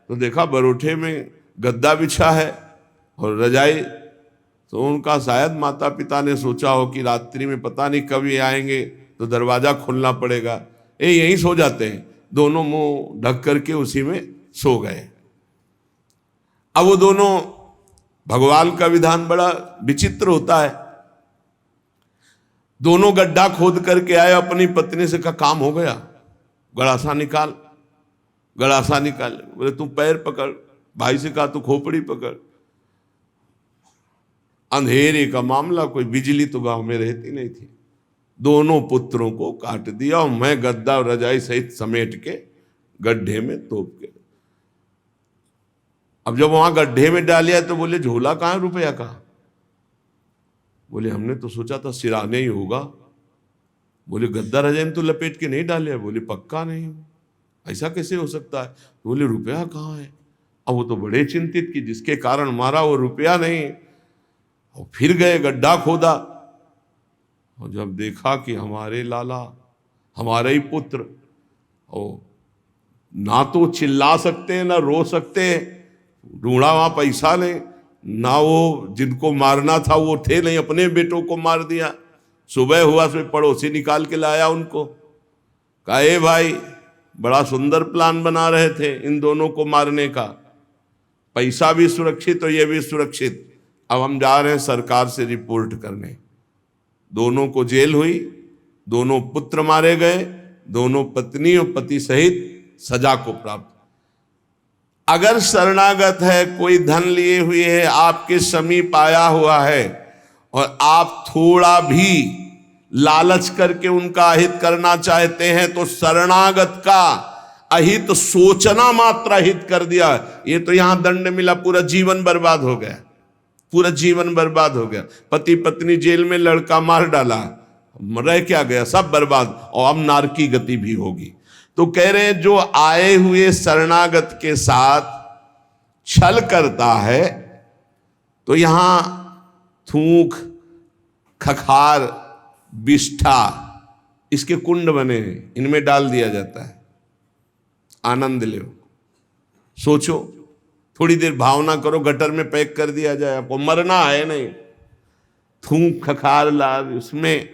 तो देखा बरोठे में गद्दा बिछा है और रजाई। तो उनका शायद माता पिता ने सोचा हो कि रात्रि में पता नहीं कब ये आएंगे तो दरवाजा खोलना पड़ेगा, यहीं सो जाते हैं। दोनों मुंह ढक करके उसी में सो गए। अब वो दोनों, भगवान का विधान बड़ा विचित्र होता है। दोनों गड्ढा खोद करके आए, अपनी पत्नी से कहा काम हो गया, गड़ासा निकाल, गड़ासा निकाल। बोले तू पैर पकड़, भाई से कहा तू खोपड़ी पकड़। अंधेरे का मामला, कोई बिजली तो गांव में रहती नहीं थी। दोनों पुत्रों को काट दिया और मैं गद्दा और रजाई सहित समेट के गड्ढे में तोप के। अब जब वहां गड्ढे में डालिया तो बोले झोला कहाँ है रुपया का? बोले हमने तो सोचा था सिराने ही होगा। बोले गद्दा रजाई तो लपेट के नहीं डाले? बोले पक्का नहीं, ऐसा कैसे हो सकता है? बोले रुपया कहाँ है? अब वो तो बड़े चिंतित कि जिसके कारण मारा वो रुपया नहीं। और फिर गए गड्ढा खोदा और जब देखा कि हमारे लाला, हमारे ही पुत्र, और ना तो चिल्ला सकते ना रो सकते, ढूंढा वहां पैसा नहीं, ना वो जिनको मारना था वो थे नहीं, अपने बेटों को मार दिया। सुबह हुआ तो पड़ोसी निकाल के लाया उनको, कहा ए भाई बड़ा सुंदर प्लान बना रहे थे इन दोनों को मारने का, पैसा भी सुरक्षित और ये भी सुरक्षित, अब हम जा रहे हैं सरकार से रिपोर्ट करने। दोनों को जेल हुई, दोनों पुत्र मारे गए, दोनों पत्नी और पति सहित सजा को प्राप्त। अगर शरणागत है, कोई धन लिए हुए है, आपके समीप आया हुआ है और आप थोड़ा भी लालच करके उनका अहित करना चाहते हैं तो शरणागत का अहित सोचना मात्र अहित कर दिया, ये तो यहां दंड मिला, पूरा जीवन बर्बाद हो गया, पूरा जीवन बर्बाद हो गया। पति पत्नी जेल में, लड़का मार डाला, रह क्या गया? सब बर्बाद, और अब नारकी गति भी होगी। तो कह रहे हैं जो आए हुए शरणागत के साथ छल करता है तो यहां थूक, खखार, बिष्ठा, इसके कुंड बने हैं, इनमें डाल दिया जाता है। आनंद लो, सोचो, थोड़ी देर भावना करो, गटर में पैक कर दिया जाए, आपको मरना है नहीं, थूक खखार लाल, उसमें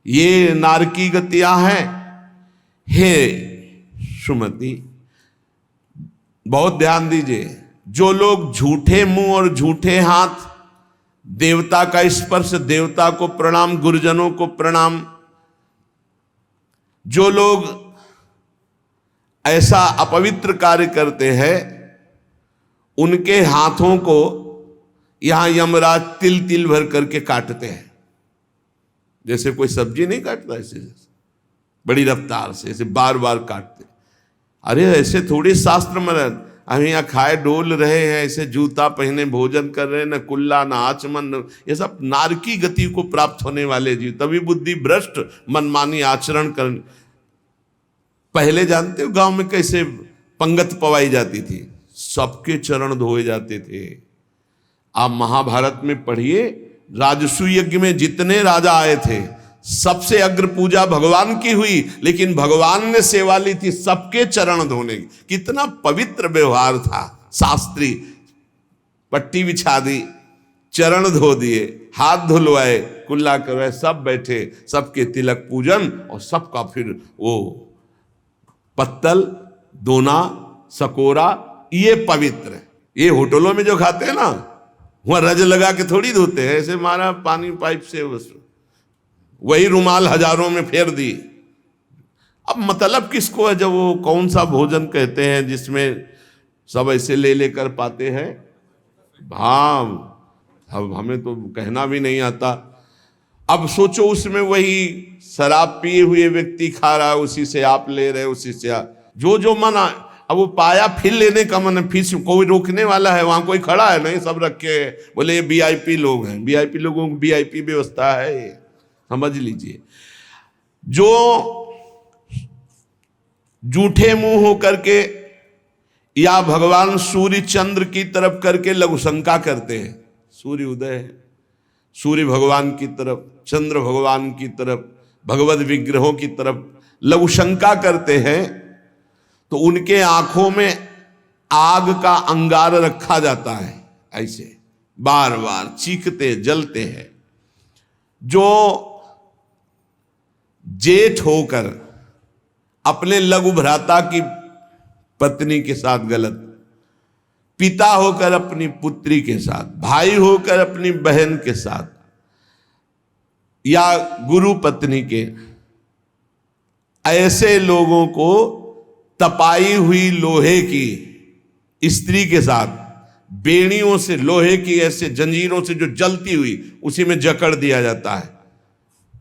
ये नारकी गतियां हैं। हे सुमति, बहुत ध्यान दीजिए, जो लोग झूठे मुंह और झूठे हाथ, देवता का स्पर्श, देवता को प्रणाम, गुरुजनों को प्रणाम, जो लोग ऐसा अपवित्र कार्य करते हैं उनके हाथों को यहां यमराज तिल तिल भर करके काटते हैं। जैसे कोई सब्जी नहीं काटता, ऐसे बड़ी रफ्तार से ऐसे बार बार काटते। अरे ऐसे थोड़ी शास्त्र में हम यहाँ खाए डोल रहे हैं, ऐसे जूता पहने भोजन कर रहे हैं, न कुल्ला न आचमन, ये सब नारकी गति को प्राप्त होने वाले जीव, तभी बुद्धि भ्रष्ट मनमानी आचरण कर। पहले जानते हो गांव में कैसे पंगत पवाई जाती थी? सबके चरण धोए जाते थे। आप महाभारत में पढ़िए, राजसू यज्ञ में जितने राजा आए थे सबसे अग्र पूजा भगवान की हुई, लेकिन भगवान ने सेवा ली थी सबके चरण धोने की। कितना पवित्र व्यवहार था, शास्त्री, पट्टी बिछा दी, चरण धो दिए, हाथ धुलवाए, कुल्ला करवाए, सब बैठे, सबके तिलक पूजन, और सबका फिर वो पत्तल, दोना, सकोरा, ये पवित्र है। ये होटलों में जो खाते हैं ना, वहां रज लगा के थोड़ी धोते हैं, ऐसे मारा पानी पाइप से, बस वही रुमाल हजारों में फेर दी। अब मतलब किसको है? जब वो कौन सा भोजन कहते हैं जिसमें सब ऐसे ले लेकर पाते हैं? हाँ, अब हमें तो कहना भी नहीं आता। अब सोचो, उसमें वही शराब पिए हुए व्यक्ति खा रहा है, उसी से आप ले रहे, उसी से जो जो मना। अब वो पाया फिर लेने का मन, फिर कोई रोकने वाला है? वहां कोई खड़ा है नहीं, सब रखे हैं, बोले ये वीआईपी लोग हैं, वीआईपी लोगों की वीआईपी व्यवस्था है, समझ लीजिए। जो जूठे मुंह हो करके या भगवान सूर्य चंद्र की तरफ करके लघु शंका करते हैं, सूर्य उदय है, सूर्य भगवान की तरफ, चंद्र भगवान की तरफ, भगवत विग्रहों की तरफ लघु शंका करते हैं, तो उनके आंखों में आग का अंगार रखा जाता है, ऐसे बार बार चीखते जलते हैं। जो जेठ होकर अपने लघु भ्राता की पत्नी के साथ गलत, पिता होकर अपनी पुत्री के साथ, भाई होकर अपनी बहन के साथ, या गुरु पत्नी के, ऐसे लोगों को तपाई हुई लोहे की स्त्री के साथ बेड़ियों से, लोहे की ऐसे जंजीरों से जो जलती हुई, उसी में जकड़ दिया जाता है।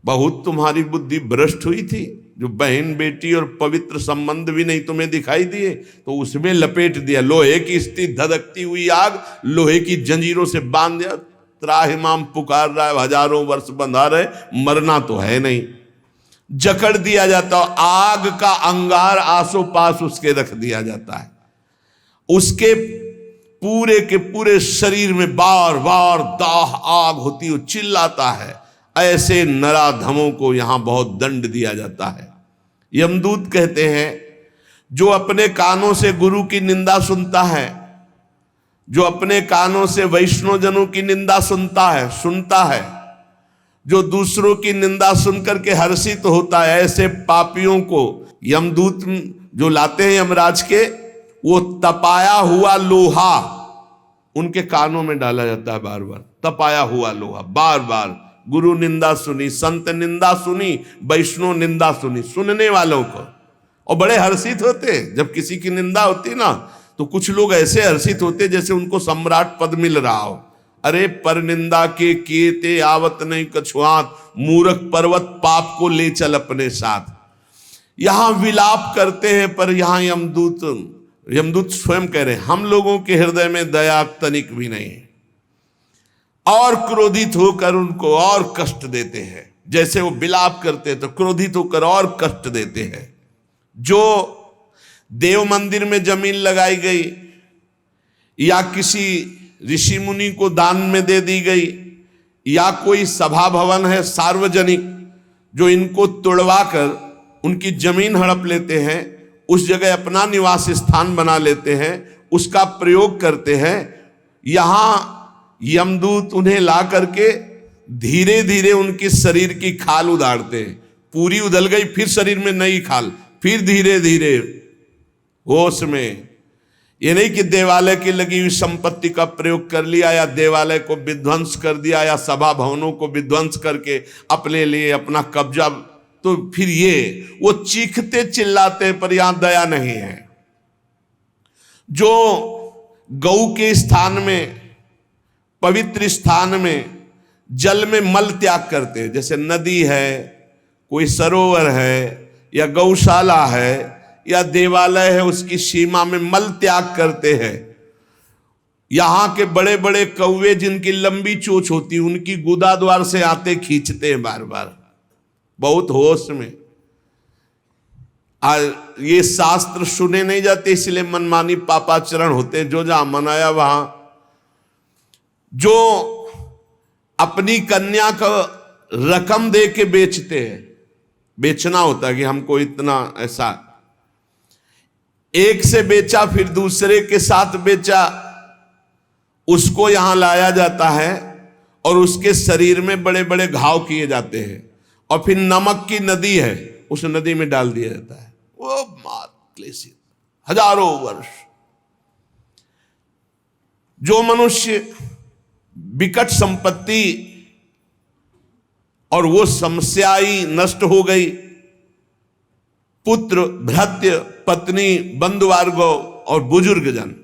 बहुत तुम्हारी बुद्धि भ्रष्ट हुई थी, जो बहन बेटी और पवित्र संबंध भी नहीं तुम्हें दिखाई दिए, तो उसमें लपेट दिया। लोहे की स्थिति धधकती हुई आग, लोहे की जंजीरों से बांध दिया। त्राहिमाम पुकार रहा है, हजारों वर्ष बंधा रहे, मरना तो है नहीं। जकड़ दिया जाता, आग का अंगार आसो पास उसके रख दिया जाता है। उसके पूरे के पूरे शरीर में बार बार दाह आग होती है, चिल्लाता है। ऐसे नराधमों को यहां बहुत दंड दिया जाता है। यमदूत कहते हैं, जो अपने कानों से गुरु की निंदा सुनता है, जो अपने कानों से वैष्णवजनों की निंदा सुनता है, जो दूसरों की निंदा सुनकर के हर्षित होता है, ऐसे पापियों को यमदूत जो लाते हैं यमराज के, वो तपाया हुआ लोहा उनके कानों में डाला जाता है। बार बार तपाया हुआ लोहा, बार बार गुरु निंदा सुनी, संत निंदा सुनी, वैष्णव निंदा सुनी, सुनने वालों को। और बड़े हर्षित होते जब किसी की निंदा होती ना, तो कुछ लोग ऐसे हर्षित होते जैसे उनको सम्राट पद मिल रहा हो। अरे पर निंदा के किए ते आवत नहीं कछुआत, मूर्ख पर्वत पाप को ले चल अपने साथ। यहां विलाप करते हैं, पर यहां यमदूत स्वयं कह रहे हैं, हम लोगों के हृदय में दया तनिक भी नहीं, और क्रोधित होकर उनको और कष्ट देते हैं। जैसे वो विलाप करते हैं तो क्रोधित होकर और कष्ट देते हैं। जो देव मंदिर में जमीन लगाई गई या किसी ऋषि मुनि को दान में दे दी गई, या कोई सभा भवन है सार्वजनिक, जो इनको तुड़वा कर उनकी जमीन हड़प लेते हैं, उस जगह अपना निवास स्थान बना लेते हैं, उसका प्रयोग करते हैं। यहां यमदूत उन्हें ला करके धीरे धीरे उनके शरीर की खाल उधारते हैं। पूरी उधल गई, फिर शरीर में नई खाल, फिर धीरे धीरे होश में। ये नहीं कि देवालय की लगी हुई संपत्ति का प्रयोग कर लिया, या देवालय को विध्वंस कर दिया, या सभा भवनों को विध्वंस करके अपने लिए अपना कब्जा, तो फिर ये वो चीखते चिल्लाते, पर यहां दया नहीं है। जो गौ के स्थान में, पवित्र स्थान में जल में मल त्याग करते हैं, जैसे नदी है, कोई सरोवर है, या गौशाला है, या देवालय है, उसकी सीमा में मल त्याग करते हैं। यहां के बड़े बड़े कौवे जिनकी लंबी चोंच होती है, उनकी गुदा द्वार से आते खींचते हैं बार बार, बहुत होश में। ये शास्त्र सुने नहीं जाते, इसलिए मनमानी पापाचरण होते हैं। जो जहां मनाया वहां, जो अपनी कन्या को रकम दे के बेचते हैं, बेचना होता है कि हमको इतना, ऐसा एक से बेचा फिर दूसरे के साथ बेचा, उसको यहां लाया जाता है और उसके शरीर में बड़े बड़े घाव किए जाते हैं, और फिर नमक की नदी है, उस नदी में डाल दिया जाता है। वो मात क्लेशित हजारों वर्ष। जो मनुष्य विकट संपत्ति और वो समस्या ही नष्ट हो गई, पुत्र, भृत्य, पत्नी, बंधुवर्ग और बुजुर्ग जन,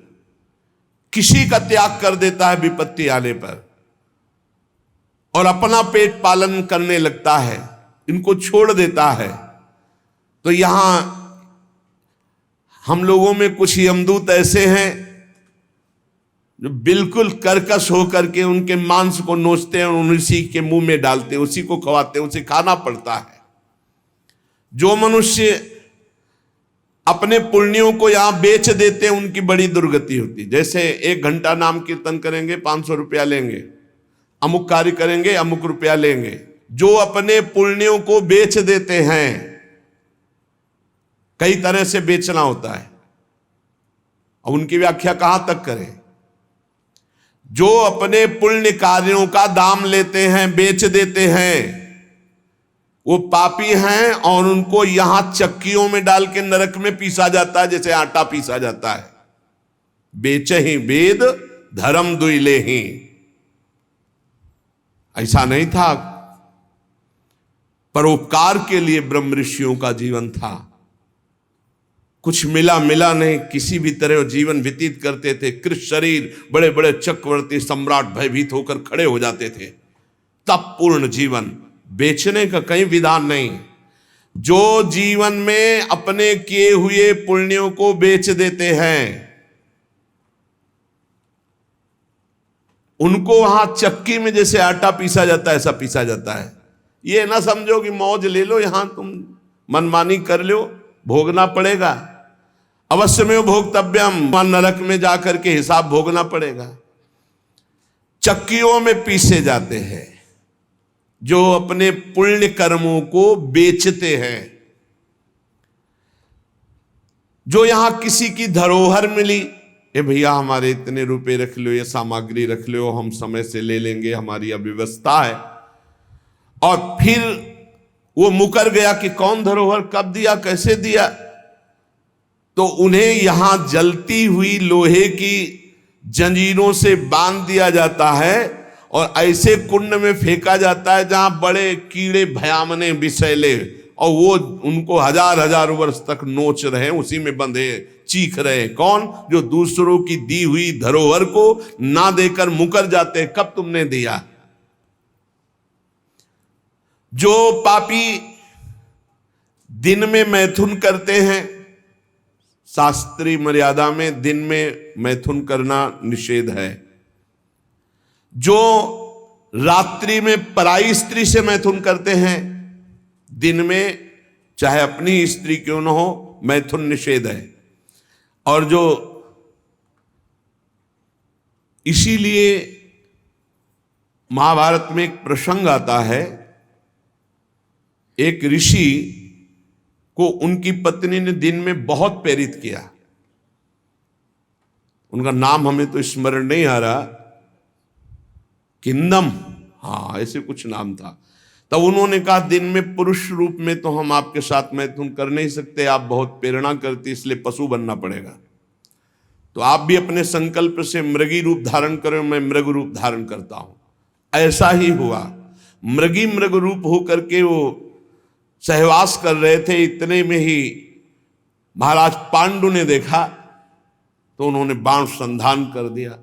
किसी का त्याग कर देता है विपत्ति आने पर, और अपना पेट पालन करने लगता है, इनको छोड़ देता है। तो यहां हम लोगों में कुछ यमदूत ऐसे हैं जो बिल्कुल कर्कश होकर के उनके मांस को नोचते हैं और उसी के मुंह में डालते हैं, उसी को खवाते हैं, उसे खाना पड़ता है। जो मनुष्य अपने पुण्यों को यहां बेच देते हैं, उनकी बड़ी दुर्गति होती है। जैसे 1 घंटा नाम कीर्तन करेंगे 500 रुपया लेंगे, अमुक कार्य करेंगे अमुक रुपया लेंगे। जो अपने पुण्यों को बेच देते हैं, कई तरह से बेचना होता है, अब उनकी व्याख्या कहां तक करें। जो अपने पुण्य कार्यों का दाम लेते हैं, बेच देते हैं, वो पापी हैं, और उनको यहां चक्कियों में डाल के नरक में पीसा जाता है, जैसे आटा पीसा जाता है। बेचे ही वेद धर्म दुइले ही, ऐसा नहीं था। परोपकार के लिए ब्रह्म ऋषियों का जीवन था। कुछ मिला नहीं, किसी भी तरह जीवन व्यतीत करते थे। कृष्ण शरीर, बड़े बड़े चक्रवर्ती सम्राट भयभीत होकर खड़े हो जाते थे। तप पूर्ण जीवन, बेचने का कहीं विधान नहीं। जो जीवन में अपने किए हुए पुण्यों को बेच देते हैं, उनको वहां चक्की में जैसे आटा पीसा जाता है ऐसा पीसा जाता है। ये ना समझो कि मौज ले लो, यहां तुम मनमानी कर लो, भोगना पड़ेगा। अवश्य में भोक्तव्यम, नरक में जाकर के हिसाब भोगना पड़ेगा। चक्कियों में पीसे जाते हैं जो अपने पुण्य कर्मों को बेचते हैं। जो यहां किसी की धरोहर मिली, ए भैया हमारे इतने रुपए रख लो, ये सामग्री रख लो, हम समय से ले लेंगे, हमारी अव्यवस्था है, और फिर वो मुकर गया कि कौन धरोहर कब दिया कैसे दिया, तो उन्हें यहां जलती हुई लोहे की जंजीरों से बांध दिया जाता है और ऐसे कुंड में फेंका जाता है जहां बड़े कीड़े भयामने विषैले, और वो उनको हजार हजार वर्ष तक नोच रहे, उसी में बंधे चीख रहे। कौन? जो दूसरों की दी हुई धरोहर को ना देकर मुकर जाते, कब तुमने दिया। जो पापी दिन में मैथुन करते हैं, शास्त्रीय मर्यादा में दिन में मैथुन करना निषेध है। जो रात्रि में पराई स्त्री से मैथुन करते हैं, दिन में चाहे अपनी स्त्री क्यों न हो, मैथुन निषेध है। और जो इसीलिए महाभारत में एक प्रसंग आता है, एक ऋषि को उनकी पत्नी ने दिन में बहुत प्रेरित किया। उनका नाम हमें तो स्मरण नहीं आ रहा, किंदम, हाँ ऐसे कुछ नाम था। तब उन्होंने कहा दिन में पुरुष रूप में तो हम आपके साथ मैथुन कर नहीं सकते, आप बहुत प्रेरणा करती, इसलिए पशु बनना पड़ेगा। तो आप भी अपने संकल्प से मृगी रूप धारण करें, मैं मृग रूप धारण करता हूं। ऐसा ही हुआ, मृग रूप होकर के वो सहवास कर रहे थे। इतने में ही महाराज पांडु ने देखा तो उन्होंने बाण संधान कर दिया।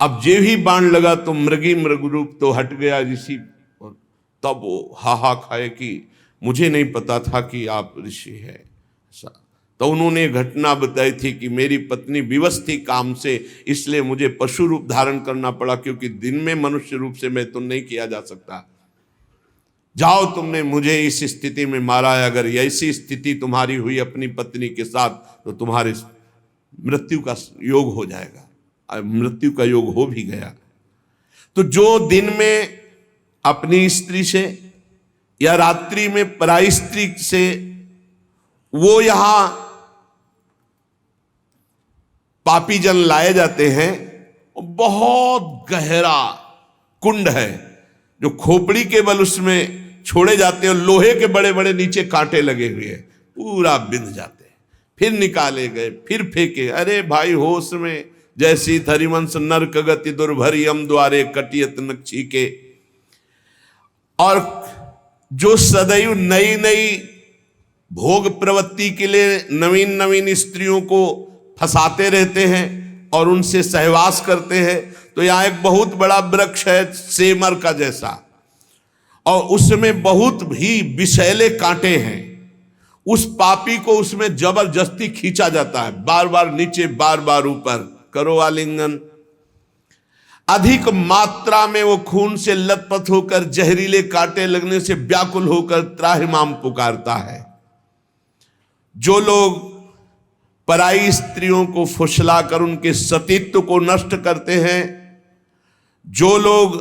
अब जे ही बाण लगा तो मृग रूप तो हट गया ऋषि, तब वो हा खाए कि मुझे नहीं पता था कि आप ऋषि हैं। तो उन्होंने घटना बताई थी कि मेरी पत्नी विवश थी काम से, इसलिए मुझे पशु रूप धारण करना पड़ा, क्योंकि दिन में मनुष्य रूप से मैं तो नहीं किया जा सकता। जाओ, तुमने मुझे इस स्थिति में मारा है, अगर ऐसी स्थिति तुम्हारी हुई अपनी पत्नी के साथ तो तुम्हारे मृत्यु का योग हो जाएगा। मृत्यु का योग हो भी गया। तो जो दिन में अपनी स्त्री से या रात्रि में पराई स्त्री से, वो यहां पापी जन लाए जाते हैं। बहुत गहरा कुंड है जो खोपड़ी के बल उसमें छोड़े जाते हैं, लोहे के बड़े बड़े नीचे कांटे लगे हुए हैं, पूरा बिंध जाते हैं, फिर निकाले गए, फिर फेंके। अरे भाई होश में, जैसी थरिवंश नरक गति दुर्भरी यम द्वारे कटियत नक्षी के। और जो सदैव नई नई भोग प्रवृत्ति के लिए नवीन नवीन स्त्रियों को फंसाते रहते हैं और उनसे सहवास करते हैं, तो यहां एक बहुत बड़ा वृक्ष है सेमर का जैसा, और उसमें बहुत ही विषैले कांटे हैं। उस पापी को उसमें जबरदस्ती खींचा जाता है, बार बार नीचे बार बार ऊपर, करो आलिंगन। अधिक मात्रा में वो खून से लथपथ होकर जहरीले कांटे लगने से व्याकुल होकर त्राहिमाम पुकारता है। जो लोग पराई स्त्रियों को फुसलाकर उनके सतीत्व को नष्ट करते हैं, जो लोग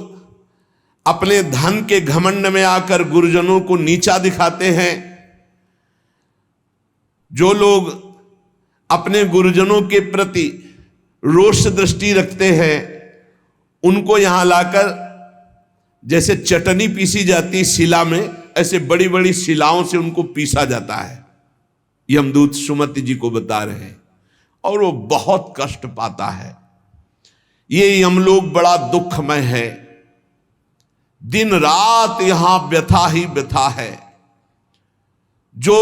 अपने धन के घमंड में आकर गुरुजनों को नीचा दिखाते हैं, जो लोग अपने गुरुजनों के प्रति रोष दृष्टि रखते हैं, उनको यहां लाकर जैसे चटनी पीसी जाती शिला में, ऐसे बड़ी बड़ी शिलाओं से उनको पीसा जाता है। यमदूत सुमति जी को बता रहे हैं, और वो बहुत कष्ट पाता है। ये यमलोक बड़ा दुखमय है, दिन रात यहां व्यथा ही व्यथा है। जो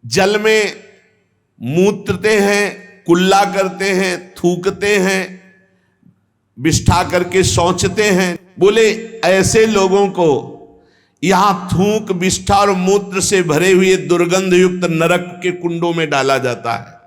जल में मूत्रते हैं, कुल्ला करते हैं, थूकते हैं, बिष्ठा करके सोचते हैं, बोले ऐसे लोगों को यहां थूक, विष्ठा और मूत्र से भरे हुए दुर्गंध युक्त नरक के कुंडों में डाला जाता है।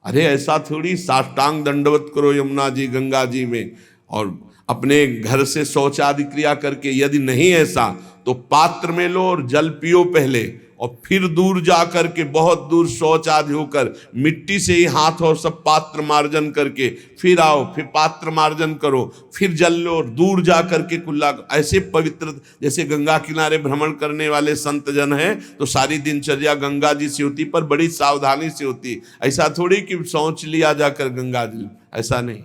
अरे ऐसा थोड़ी साष्टांग दंडवत करो यमुना जी गंगा जी में और अपने घर से शौच आदि क्रिया करके, यदि नहीं ऐसा तो पात्र में लो और जल पियो पहले, और फिर दूर जा करके बहुत दूर शौच आदि होकर मिट्टी से ही हाथ और सब पात्र मार्जन करके फिर आओ, फिर पात्र मार्जन करो, फिर जल लो और दूर जा करके कुल्ला। ऐसे पवित्र जैसे गंगा किनारे भ्रमण करने वाले संत जन हैं तो सारी दिनचर्या गंगा जी से होती, पर बड़ी सावधानी से होती। ऐसा थोड़ी कि शौच लिया जाकर गंगा जी, ऐसा नहीं।